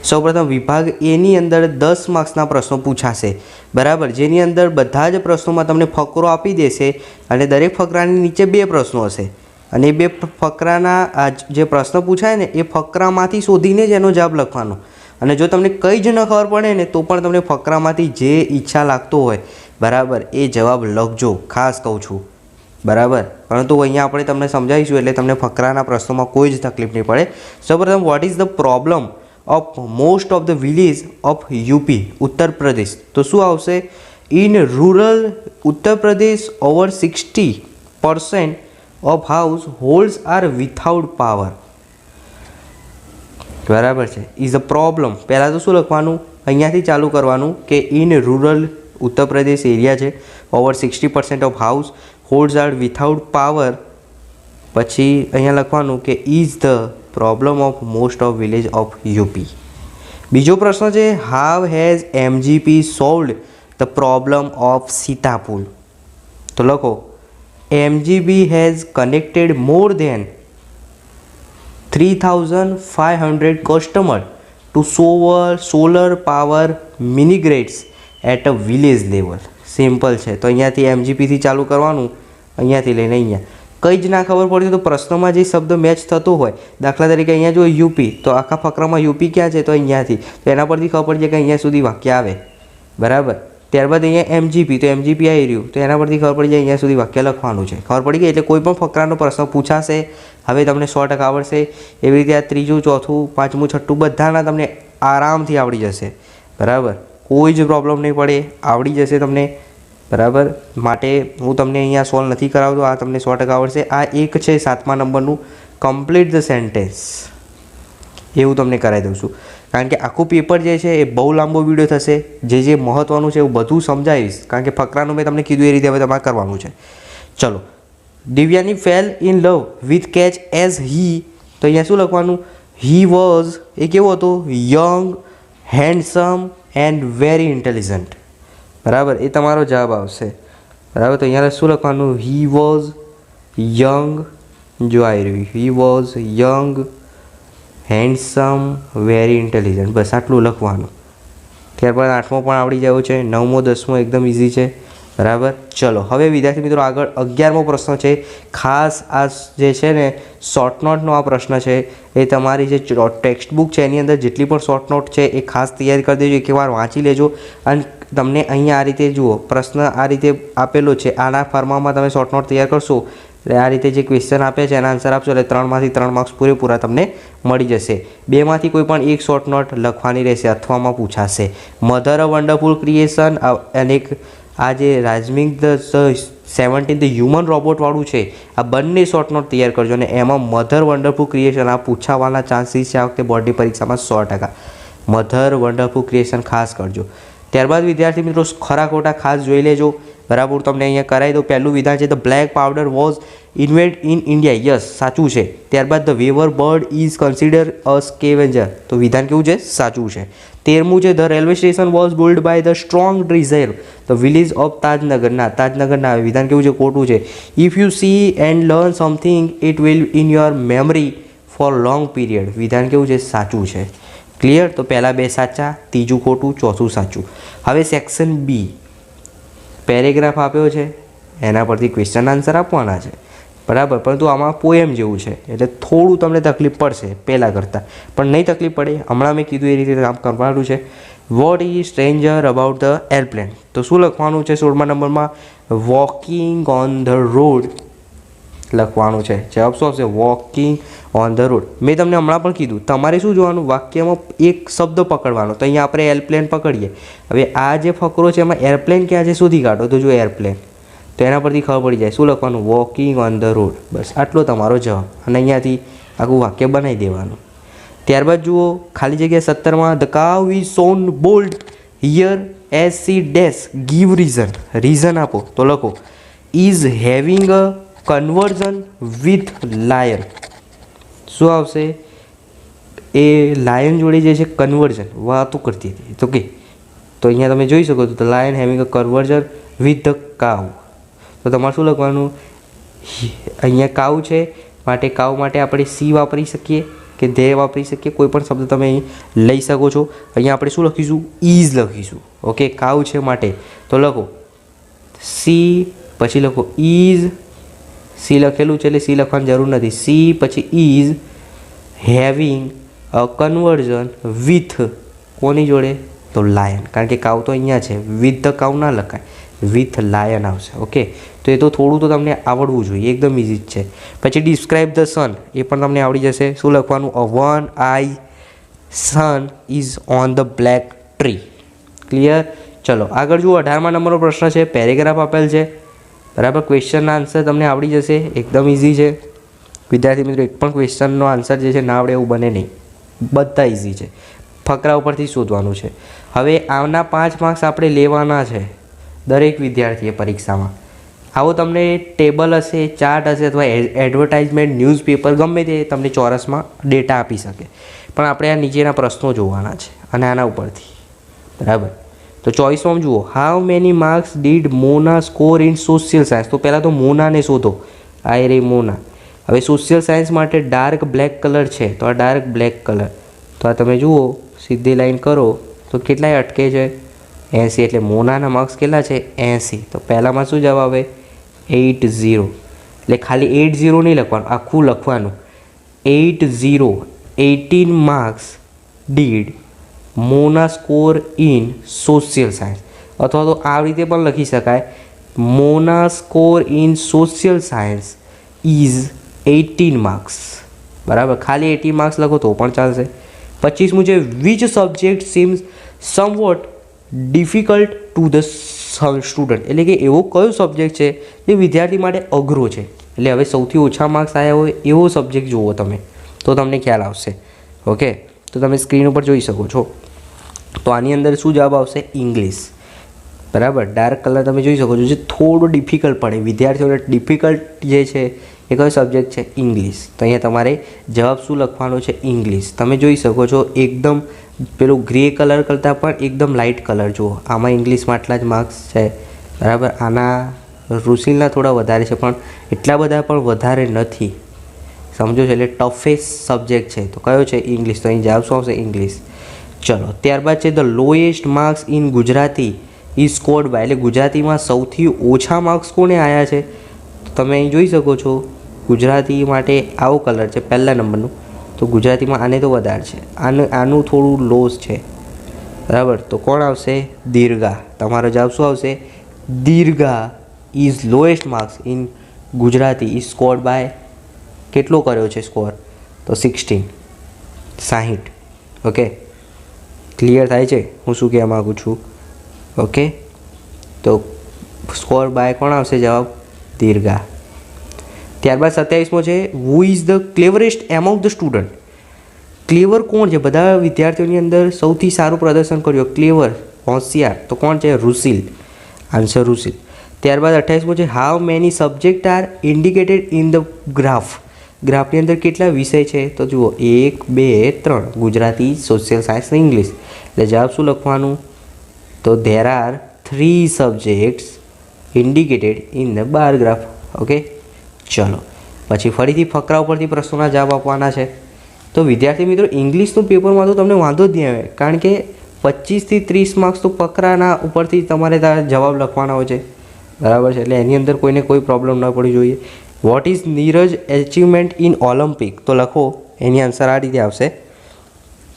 સૌપ્રથમ વિભાગ એની અંદર 10 માર્ક્સના પ્રશ્નો પૂછાશે, બરાબર, જેની અંદર બધા જ પ્રશ્નોમાં તમને ફકરો આપી દેશે અને દરેક ફકરાની નીચે 2 પ્રશ્નો હશે અને એ 2 ફકરાના જે પ્રશ્ન પૂછાય ને એ ફકરામાંથી શોધીને જ એનો જવાબ લખવાનો. અને જો તમને કંઈ જ ન ખબર પડે ને તો પણ તમને ફકરામાંથી જે ઈચ્છા લાગતો હોય, બરાબર, એ જવાબ લખજો, ખાસ કહું છું, બરાબર. પરંતુ અહીંયા આપણે તમને સમજાવીશું એટલે તમને ફકરાના પ્રશ્નોમાં કોઈ જ તકલીફ નહીં પડે. સૌપ્રથમ, what is the problem of most of the village of UP, Uttar Pradesh? તો શું આવશે? In rural Uttar Pradesh over 60% of households are without power. બરાબર છે. Is a problem. પહેલાં તો શું લખવાનું? અહીંયાથી ચાલુ કરવાનું કે in rural Uttar Pradesh area છે, over 60% of households are without power. પછી અહીંયા લખવાનું કે is the problem of most of village of UP. બીજો પ્રશ્ન છે, how has MGP solved the problem of Sitapur? તો લખો, MGP has connected more than 3,500 customer to solar power mini grids at a village level. Simple છે. તો અહીંયાથી એમજીપીથી ચાલુ કરવાનું, અહીંયાથી લઈને અહીંયા. કંઈ જ ના ખબર પડતી તો પ્રશ્નમાં જે શબ્દ મેચ થતો હોય, દાખલા તરીકે અહીંયા જો યુપી, તો આખા ફકરામાં યુપી ક્યાં છે? તો અહીંયાથી, તો એના પરથી ખબર પડી જાય કે અહીંયા સુધી વાક્ય આવે, બરાબર. ત્યારબાદ અહીંયા એમજીપી, તો એમજીપી આવી રહ્યું, તો એના પરથી ખબર પડી જાય અહીંયા સુધી વાક્ય લખવાનું છે. ખબર પડી ગઈ? એટલે કોઈ પણ ફકરાનો પ્રશ્ન પૂછાશે, હવે તમને 100% આવડશે. એવી રીતે આ ત્રીજું, ચોથું, પાંચમું, છઠ્ઠું બધાના તમને આરામથી આવડી જશે, બરાબર. કોઈ જ પ્રોબ્લેમ નહીં પડે, આવડી જશે તમને, બરાબર. માટે હું તમને અહીંયા સોલ્વ નથી કરાવતો, આ તમને 100% આવડશે. આ એક છે 7મા નંબરનું, કમ્પ્લીટ ધ સેન્ટેન્સ, એવું તમને કરાવી દઉં છું. કારણ કે આખું પેપર જે છે એ બહુ લાંબો વિડીયો થશે. જે મહત્ત્વનું છે એવું બધું સમજાવીશ, કારણ કે ફકરાનું મેં તમને કીધું એ રીતે હવે તમારે કરવાનું છે. ચલો, Devayani fail in love with catch as he. તો અહીંયા શું લખવાનું? હી વોઝ, એ કેવો હતો? Young, handsome and very intelligent, બરાબર. એ તમારો જવાબ આવશે, બરાબર. તો અહીંયા શું લખવાનું? હી વોઝ યંગ, જો આવી રહ્યું, he was young, handsome, very intelligent, બસ આટલું લખવાનું. ત્યારબાદ 8મો પણ આવડી જાય છે, 9મો, 10મો એકદમ ઇઝી છે, બરાબર. ચલો, હવે વિદ્યાર્થી મિત્રો આગળ 11મો પ્રશ્ન છે. ખાસ આ જે છે ને શોર્ટ નોટનો આ પ્રશ્ન છે, એ તમારી જે ટેક્સ્ટ બુક છે એની અંદર જેટલી પણ શોર્ટ નોટ છે એ ખાસ તૈયારી કરી દેજો, એકવાર વાંચી લેજો. અને તમને અહીંયા આ રીતે જુઓ, પ્રશ્ન આ રીતે આપેલો છે, આના ફોર્મામાં તમે શોર્ટ નોટ તૈયાર કરશો એટલે આ રીતે જે ક્વેશ્ચન આપે છે એના આન્સર આપશો એટલે 3માંથી 3 માર્ક્સ પૂરેપૂરા તમને મળી જશે. 2માંથી કોઈ પણ એક શોર્ટ નોટ લખવાની રહેશે, અથવામાં પૂછાશે. મધર અ વન્ડરફુલ ક્રિએશન અને આ જે રાજમિંગ ધ 17 હ્યુમન રોબોટવાળું છે, આ બંને શોર્ટ નોટ તૈયાર કરજો. અને એમાં મધર વન્ડરફુલ ક્રિએશન આ પૂછાવાના ચાન્સીસ છે આ વખતે બોર્ડની પરીક્ષામાં 100%. મધર વન્ડરફુલ ક્રિએશન ખાસ કરજો. ત્યારબાદ વિદ્યાર્થી મિત્રો ખરા ખોટા ખાસ જોઈ લેજો, બરાબર. તમને અહીંયા કરાવી દઉં. પહેલું વિધાન છે, the black powder was invent in India. Yes, સાચું છે. ત્યારબાદ the weaver bird is consider a scavenger. તો વિધાન કેવું છે? સાચું છે. 13મું છે, the railway station was build by the strong desire the village of Tajnagar. તાજનગરના વિધાન કેવું છે? ખોટું છે. If you see and learn something it will in your memory for long period. વિધાન કેવું છે? સાચું છે. ક્લિયર? તો પહેલાં 2 સાચા, ત્રીજું ખોટું, ચોથું સાચું. હવે સેક્શન બી, પેરેગ્રાફ આપ્યો છે, એના પરથી ક્વેશ્ચન આન્સર આપવાના છે, બરાબર. પરંતુ આમાં પોએમ જેવું છે એટલે થોડું તમને તકલીફ પડશે પહેલાં કરતાં, પણ નહીં તકલીફ પડે. હમણાં મેં કીધું એ રીતે કામ કરવાનું છે. What is stranger about the airplane? તો શું લખવાનું છે 16મા નંબરમાં? વોકિંગ ઓન ધ રોડ લખવાનું છે. જવાબ શું આવશે? Walking on the road. મેં તમને હમણાં પણ કીધું, તમારે શું જોવાનું? વાક્યમાં એક શબ્દ પકડવાનો. તો અહીંયા આપણે એરપ્લેન પકડીએ. હવે આ જે ફકરો છે એમાં એરપ્લેન ક્યાં છે શોધી કાઢો. તો જો એરપ્લેન, તો એના પરથી ખબર પડી જાય. શું લખવાનું? Walking on the road. બસ આટલો તમારો જવાબ. અને અહીંયાથી આખું વાક્ય બનાવી દેવાનું. ત્યારબાદ જુઓ ખાલી જગ્યા 17માં, the cow is sown bold here as C dash give reason. Reason આપો. તો લખો, is having a conversion with liar. શું આવશે? એ લાયન જોડે જે છે કન્વર્ઝન વાતો કરતી હતી. તો કે તો અહીંયા તમે જોઈ શકો છો, the lion having a conversion with the cow. તો તમારે શું લખવાનું? અહીંયા કાવ છે માટે કાવ માટે આપણે સી વાપરી શકીએ, કે ધ્યેય વાપરી શકીએ, કોઈ પણ શબ્દ તમે અહીં લઈ શકો છો. અહીંયા આપણે શું લખીશું? ઇઝ લખીશું. ઓકે, કાઉ છે માટે તો લખો સી, પછી લખો ઇઝ. સી લખેલું છે એટલે સી લખવાની જરૂર નથી. સી પછી is having a conversion with કોની જોડે? તો લાયન, કારણ કે કાઉ તો અહીંયા છે, વિથ ધ કાઉ ના લખાય, વિથ લાયન આવશે. ઓકે, તો એ તો થોડું તો તમને આવડવું જોઈએ, એકદમ ઇઝી જ છે. પછી ડિસ્ક્રાઇબ ધ સન, એ પણ તમને આવડી જશે. શું લખવાનું? A one eye son is on the black tree. Clear? ચલો આગળ જુઓ. 18મા નંબરનો પ્રશ્ન છે, પેરેગ્રાફ આપેલ છે. બરાબર, ક્વેશ્ચનના આન્સર તમને આવડી જશે, એકદમ ઇઝી છે. વિદ્યાર્થી મિત્રો, એક પણ ક્વેશ્ચનનો આન્સર જે છે ના આવડે એવું બને નહીં, બધા ઇઝી છે. ફકરા ઉપરથી શોધવાનું છે. હવે આના 5 માર્ક્સ આપણે લેવાના છે દરેક વિદ્યાર્થીએ પરીક્ષામાં. આવો તમને ટેબલ હશે, ચાર્ટ હશે અથવા એડવર્ટાઇઝમેન્ટ, ન્યૂઝપેપર ગમે તે તમને ચોરસમાં ડેટા આપી શકે, પણ આપણે આ નીચેના પ્રશ્નો જોવાના છે અને આના ઉપરથી. બરાબર, તો 24માં જુઓ. How many marks did Mona score in social science? તો પહેલાં તો મોનાને શોધો. આ રે મોના. હવે સોશિયલ સાયન્સ માટે ડાર્ક બ્લેક કલર છે, તો આ ડાર્ક બ્લેક કલર, તો આ તમે જુઓ સીધી લાઈન કરો તો કેટલાય અટકે છે? 80. એટલે મોનાના માર્ક્સ કેટલા છે? 80. તો પહેલાંમાં શું જવાબ આવે? 80. એટલે ખાલી 80 નહીં લખવાનું, આખું લખવાનું. 80, 18 marks did Mona score in social science. અથવા તો આ રીતે પણ લખી શકાય, Mona score in social science is 18 marks. બરાબર, ખાલી 80 માર્ક્સ લખો તો પણ ચાલશે. 25મું છે, which subject seems somewhat difficult to the student? એટલે કે એવો કયો સબ્જેક્ટ છે જે વિદ્યાર્થી માટે અઘરો છે? એટલે હવે સૌથી ઓછા માર્ક્સ આવ્યા હોય એવો સબ્જેક્ટ જુઓ તમે, તો તમને ખ્યાલ આવશે. ઓકે, તો તમે સ્ક્રીન ઉપર જોઈ શકો છો. તો આની અંદર શું જવાબ આવશે? ઇંગ્લિશ. બરાબર, ડાર્ક કલર તમે જોઈ શકો છો, જે થોડો ડિફિકલ્ટ પડે વિદ્યાર્થીઓને. ડિફિકલ્ટ જે છે એ કયો સબ્જેક્ટ છે? ઇંગ્લિશ. તો અહીંયા તમારે જવાબ શું લખવાનો છે? ઇંગ્લિશ. તમે જોઈ શકો છો એકદમ પેલું ગ્રે કલર કરતાં પણ એકદમ લાઇટ કલર જુઓ. આમાં ઇંગ્લિશમાં આટલા જ માર્ક્સ છે. બરાબર, આના રુસિલના થોડા વધારે છે, પણ એટલા બધા પણ વધારે નથી. સમજો છો? એટલે ટફેસ્ટ સબ્જેક્ટ છે તો કયો છે? ઇંગ્લિશ. તો અહીં જવાબ શું આવશે? ઇંગ્લિશ. ચલો ત્યારબાદ છે, the lowest marks in Gujarati is scored by. એટલે ગુજરાતીમાં સૌથી ઓછા માર્ક્સ કોને આવ્યા છે? તમે અહીં જોઈ શકો છો ગુજરાતી માટે આવો કલર છે પહેલા નંબરનું, તો ગુજરાતીમાં આને તો વધારે છે, આનું થોડું લોસ છે. બરાબર, તો કોણ આવશે? દીર્ઘા. તમારો જવાબ શું આવશે? Dirgha is lowest marks in Gujarati is scored by. કેટલો કર્યો છે સ્કોર? તો 16, 60. ઓકે, ક્લિયર થાય છે હું શું કહેવા માગું છું? ઓકે, તો સ્કોર બાય કોણ આવશે જવાબ? દીર્ઘા. ત્યારબાદ 27મો છે, who is the cleverest among the student? Clever કોણ છે? બધા વિદ્યાર્થીઓની અંદર સૌથી સારું પ્રદર્શન કર્યું, ક્લેવર, હોશિયાર, તો કોણ છે? રુસિલ. આન્સર રુસિલ. ત્યારબાદ 28મો છે, how many subject are indicated in the graph? ગ્રાફની અંદર કેટલા વિષય છે? તો જુઓ 1, 2, 3, ગુજરાતી, સોશિયલ સાયન્સ અને ઇંગ્લિશ. એટલે જવાબ શું લખવાનું? તો there are 3 subjects indicated in the bar graph. Okay, ચલો પછી ફરીથી ફકરા ઉપરથી પ્રશ્નોના જવાબ આપવાના છે. તો વિદ્યાર્થી મિત્રો, ઇંગ્લિશનું પેપરમાં તો તમને વાંધો જ નહીં આવે, કારણ કે 25 થી 30 માર્ક્સ તો ફકરાના ઉપરથી તમારે જવાબ લખવાના હોય છે. બરાબર છે, એટલે એની અંદર કોઈને કોઈ પ્રોબ્લેમ ન પડવી જોઈએ. What is Neeraj achievement in Olympic? તો લખો, એની આન્સર આ રીતે આવશે.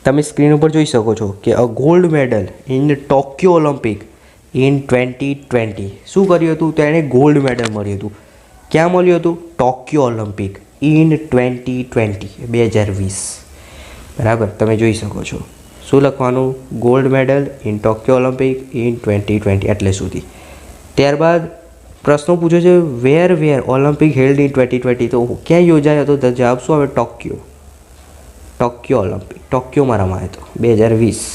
તમે સ્ક્રીન ઉપર જોઈ શકો છો કે a gold medal in Tokyo Olympic in 2020. શું કર્યું હતું? તો એણે ગોલ્ડ મેડલ મળ્યું હતું. ક્યાં મળ્યું હતું? Tokyo Olympic in 2020, 2020. બરાબર, તમે જોઈ શકો છો. શું લખવાનું? Gold medal in Tokyo Olympic in 2020, એટલે સુધી. ત્યારબાદ પ્રશ્નો પૂછ્યો છે, વેર ઓલિમ્પિક હેલ્ડ ઇન 2020? તો ક્યાં યોજાયો હતો? તો જવાબ શું આવે? ટોક્યો. ટોક્યો ઓલિમ્પિક, ટોક્યોમાં રમાયો હતો 2020.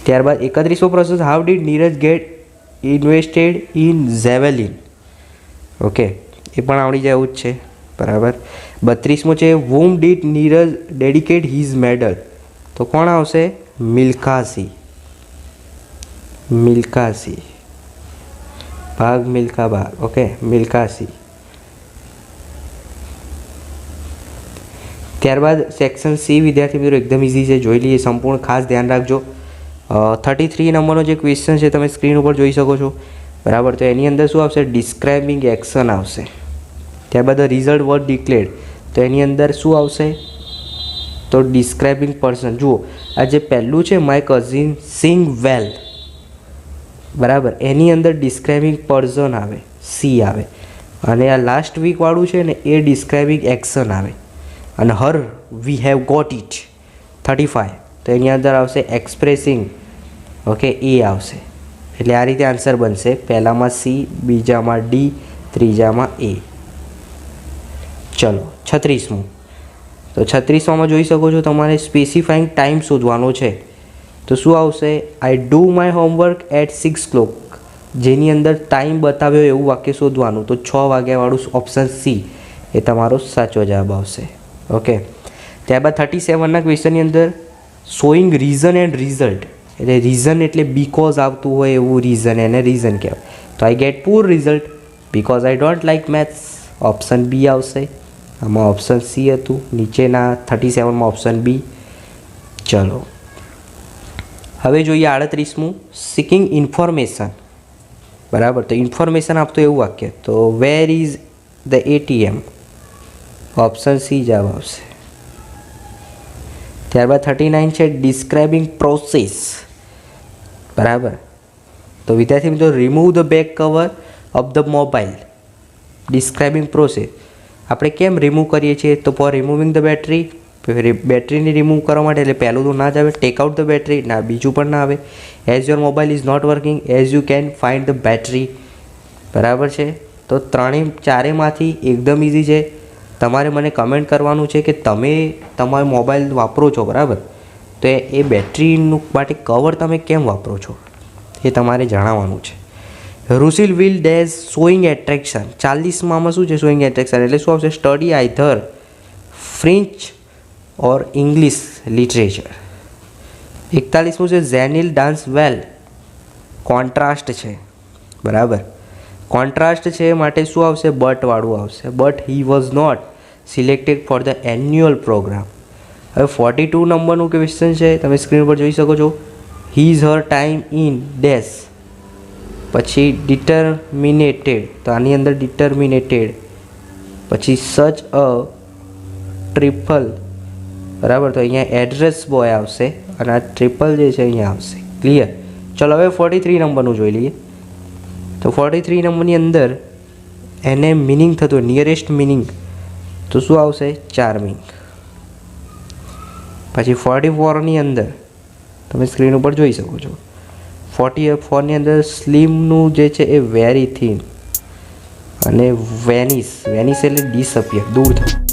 ત્યારબાદ 31મો પ્રશ્ન, how did Neeraj get invested in javelin? Okay, એ પણ આવડી જાય એવું જ છે. બરાબર. 32મો છે, whom did Neeraj dedicate his medal? તો કોણ આવશે? મિલ્ખા સિંહ. મિલ્ખા સિંહ, ભાગ મિલ્ખા ભાગ. ઓકે, મિલ્ખા સિંહ. ત્યારબાદ સેક્શન સી વિદ્યાર્થી મિત્રો એકદમ ઇઝી છે, જોઈ લઈએ સંપૂર્ણ, ખાસ ધ્યાન રાખજો. 33 નંબરનો જે ક્વેશ્ચન છે તમે સ્ક્રીન ઉપર જોઈ શકો છો, બરાબર. તો એની અંદર શું આવશે? ડિસ્ક્રાઇબિંગ એક્શન આવશે. ત્યારબાદ રિઝલ્ટ વોઝ ડિક્લેર્ડ, તો એની અંદર શું આવશે? તો ડિસ્ક્રાઇબિંગ પર્સન. જુઓ આ જે પહેલું છે માય કઝિન સિંગ વેલ, બરાબર, એની અંદર ડિસ્ક્રાઇબિંગ પર્સન આવે, સી આવે. અને આ લાસ્ટ વીકવાળું છે ને એ ડિસ્ક્રાઇબિંગ એક્શન આવે. અને હર વી હેવ ગોટ ઇટ 35, તો એની અંદર આવશે એક્સપ્રેસિંગ, ઓકે, એ આવશે. એટલે આ રીતે આન્સર બનશે. પહેલામાં સી, બીજામાં ડી, ત્રીજામાં એ. ચલો 36મું. તો 36માં જોઈ શકો છો તમારે સ્પેસિફાઈંગ ટાઈમ શોધવાનો છે. તો શું આવશે? I do my homework at 6 o'clock, જેની અંદર ટાઈમ બતાવ્યો એવું વાક્ય શોધવાનું. તો 6 વાગ્યાવાળું ઓપ્શન સી એ તમારો સાચો જવાબ આવશે. ઓકે. ત્યારબાદ 37ના ક્વેશ્ચનની અંદર શોઈંગ રીઝન એન્ડ રિઝલ્ટ, એટલે રીઝન એટલે બીકોઝ આવતું હોય એવું રીઝન, એને રીઝન કહેવાય. તો I get poor result because I don't like maths, option B આવશે. આમાં ઓપ્શન સી હતું, નીચેના 37માં ઓપ્શન બી. ચલો હવે જોઈએ 38મું, સિકિંગ ઇન્ફોર્મેશન, બરાબર. તો ઇન્ફોર્મેશન આપતું એવું વાક્ય, તો where is the ATM, option C જવાબ આવશે. ત્યારબાદ 39 છે ડિસ્ક્રાઇબિંગ પ્રોસેસ, બરાબર. તો વિદ્યાર્થી મિત્રો remove the back cover of the mobile, describing process. આપણે કેમ રિમૂવ કરીએ છીએ? તો ફોર રિમૂવિંગ ધ બેટરી, બેટરીને રિમૂવ કરવા માટે. એટલે પહેલું તો ના જ આવે. ટેક આઉટ ધ બેટરી, ના, બીજું પણ ના આવે. As your mobile is not working as you can find the battery, બરાબર છે. તો ચારેમાંથી એકદમ ઇઝી છે. તમારે મને કમેન્ટ કરવાનું છે કે તમે તમારો મોબાઈલ વાપરો છો, બરાબર, તો એ બેટરીનું માટે કવર તમે કેમ વાપરો છો એ તમારે જણાવવાનું છે. રૂસિલ વિલ ડેઝ શોઈંગ એટ્રેક્શન, 40માં શું છે? શોઈંગ એટ્રેક્શન એટલે શું આવશે? સ્ટડી આઈધર ફ્રેન્ચ ઓર ઇંગ્લિશ લિટરેચર. 41મું છે ઝેનિલ ડાન્સ વેલ, કોન્ટ્રાસ્ટ છે, બરાબર. કોન્ટ્રાસ્ટ છે માટે શું આવશે? બટવાળું આવશે. But he was not selected for the annual program. હવે 42 નંબરનું ક્વેશ્ચન છે, તમે સ્ક્રીન પર જોઈ શકો છો. His Har time in dash, પછી ડિટર્મિનેટેડ, તો આની અંદર ડિટર્મિનેટેડ, પછી સચ અ ટ્રિપલ, બરાબર. તો અહીંયા એડ્રેસ બોય આવશે અને આ ટ્રિપલ જે છે અહીંયા આવશે. ક્લિયર? ચલો હવે 43 નંબરનું જોઈ લઈએ. તો 43 નંબરની અંદર એને મિનિંગ થતું નિયરેસ્ટ મિનિંગ, તો શું આવશે? ચાર્મિંગ. પછી 44ની અંદર તમે સ્ક્રીન ઉપર જોઈ શકો છો. 44ની અંદર સ્લિમનું જે છે એ વેરી થિન, અને વેનિશ એટલે ડિસઅપિયર, દૂર થવું.